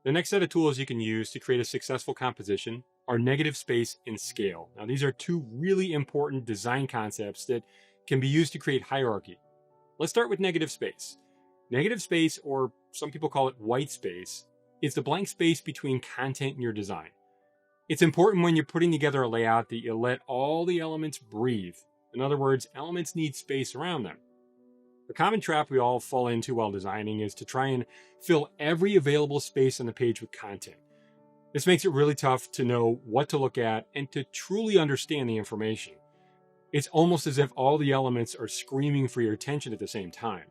The next set of tools you can use to create a successful composition are negative space and scale. Now, these are two really important design concepts that can be used to create hierarchy. Let's start with negative space. Negative space, or some people call it white space, is the blank space between content in your design. It's important when you're putting together a layout that you let all the elements breathe. In other words, elements need space around them. The common trap we all fall into while designing is to try and fill every available space on the page with content. This makes it really tough to know what to look at and to truly understand the information. It's almost as if all the elements are screaming for your attention at the same time.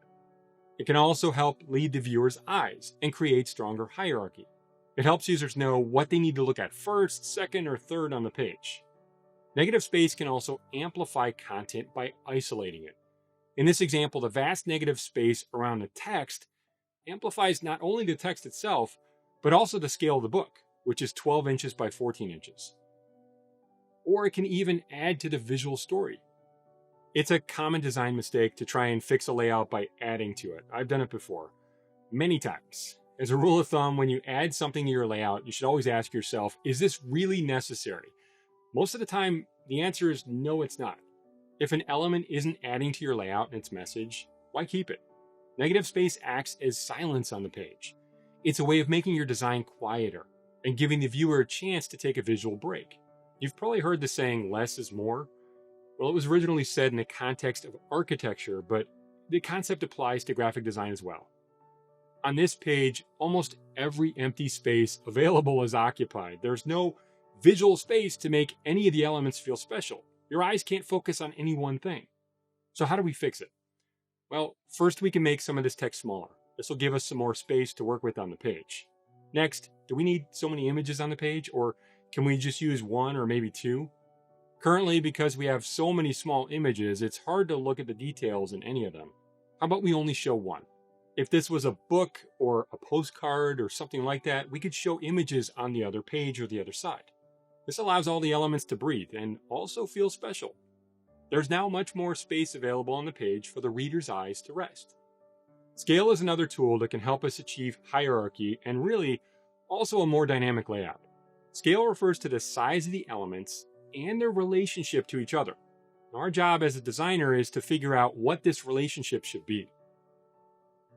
It can also help lead the viewer's eyes and create stronger hierarchy. It helps users know what they need to look at first, second, or third on the page. Negative space can also amplify content by isolating it. In this example, the vast negative space around the text amplifies not only the text itself, but also the scale of the book, which is 12 inches by 14 inches. Or it can even add to the visual story. It's a common design mistake to try and fix a layout by adding to it. I've done it before, many times. As a rule of thumb, when you add something to your layout, you should always ask yourself, is this really necessary? Most of the time, the answer is no, it's not. If an element isn't adding to your layout and its message, why keep it? Negative space acts as silence on the page. It's a way of making your design quieter and giving the viewer a chance to take a visual break. You've probably heard the saying, less is more. Well, it was originally said in the context of architecture, but the concept applies to graphic design as well. On this page, almost every empty space available is occupied. There's no visual space to make any of the elements feel special. Your eyes can't focus on any one thing. So how do we fix it? Well, first we can make some of this text smaller. This will give us some more space to work with on the page. Next, do we need so many images on the page, or can we just use one or maybe two? Currently, because we have so many small images, it's hard to look at the details in any of them. How about we only show one? If this was a book or a postcard or something like that, we could show images on the other page or the other side. This allows all the elements to breathe and also feel special. There's now much more space available on the page for the reader's eyes to rest. Scale is another tool that can help us achieve hierarchy and really also a more dynamic layout. Scale refers to the size of the elements and their relationship to each other. Our job as a designer is to figure out what this relationship should be.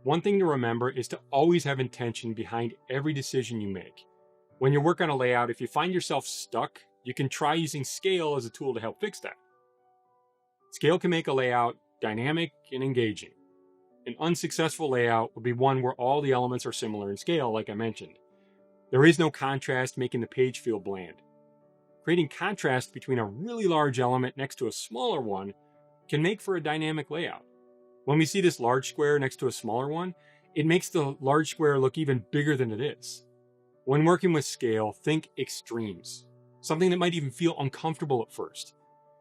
One thing to remember is to always have intention behind every decision you make. When you work on a layout, if you find yourself stuck, you can try using scale as a tool to help fix that. Scale can make a layout dynamic and engaging. An unsuccessful layout would be one where all the elements are similar in scale, like I mentioned. There is no contrast, making the page feel bland. Creating contrast between a really large element next to a smaller one can make for a dynamic layout. When we see this large square next to a smaller one, it makes the large square look even bigger than it is. When working with scale, think extremes. Something that might even feel uncomfortable at first.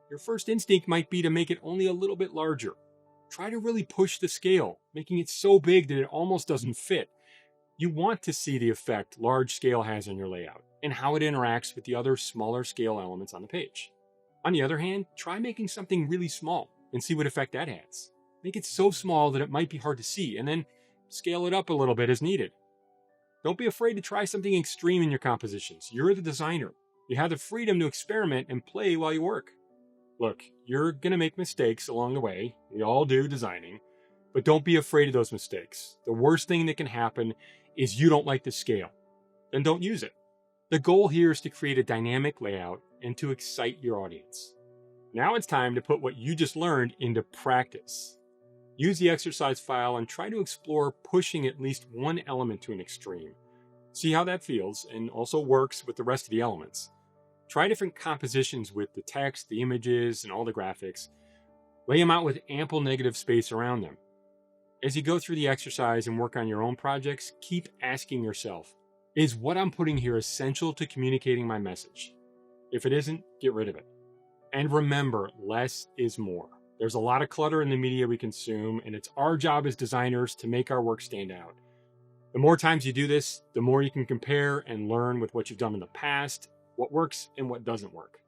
Your first instinct might be to make it only a little bit larger. Try to really push the scale, making it so big that it almost doesn't fit. You want to see the effect large scale has on your layout and how it interacts with the other smaller scale elements on the page. On the other hand, try making something really small and see what effect that has. Make it so small that it might be hard to see, and then scale it up a little bit as needed. Don't be afraid to try something extreme in your compositions. You're the designer. You have the freedom to experiment and play while you work. Look, you're going to make mistakes along the way. We all do designing. But don't be afraid of those mistakes. The worst thing that can happen is you don't like the scale. Then don't use it. The goal here is to create a dynamic layout and to excite your audience. Now it's time to put what you just learned into practice. Use the exercise file and try to explore pushing at least one element to an extreme. See how that feels and also works with the rest of the elements. Try different compositions with the text, the images, and all the graphics. Lay them out with ample negative space around them. As you go through the exercise and work on your own projects, keep asking yourself, is what I'm putting here essential to communicating my message? If it isn't, get rid of it. And remember, less is more. There's a lot of clutter in the media we consume, and it's our job as designers to make our work stand out. The more times you do this, the more you can compare and learn with what you've done in the past, what works and what doesn't work.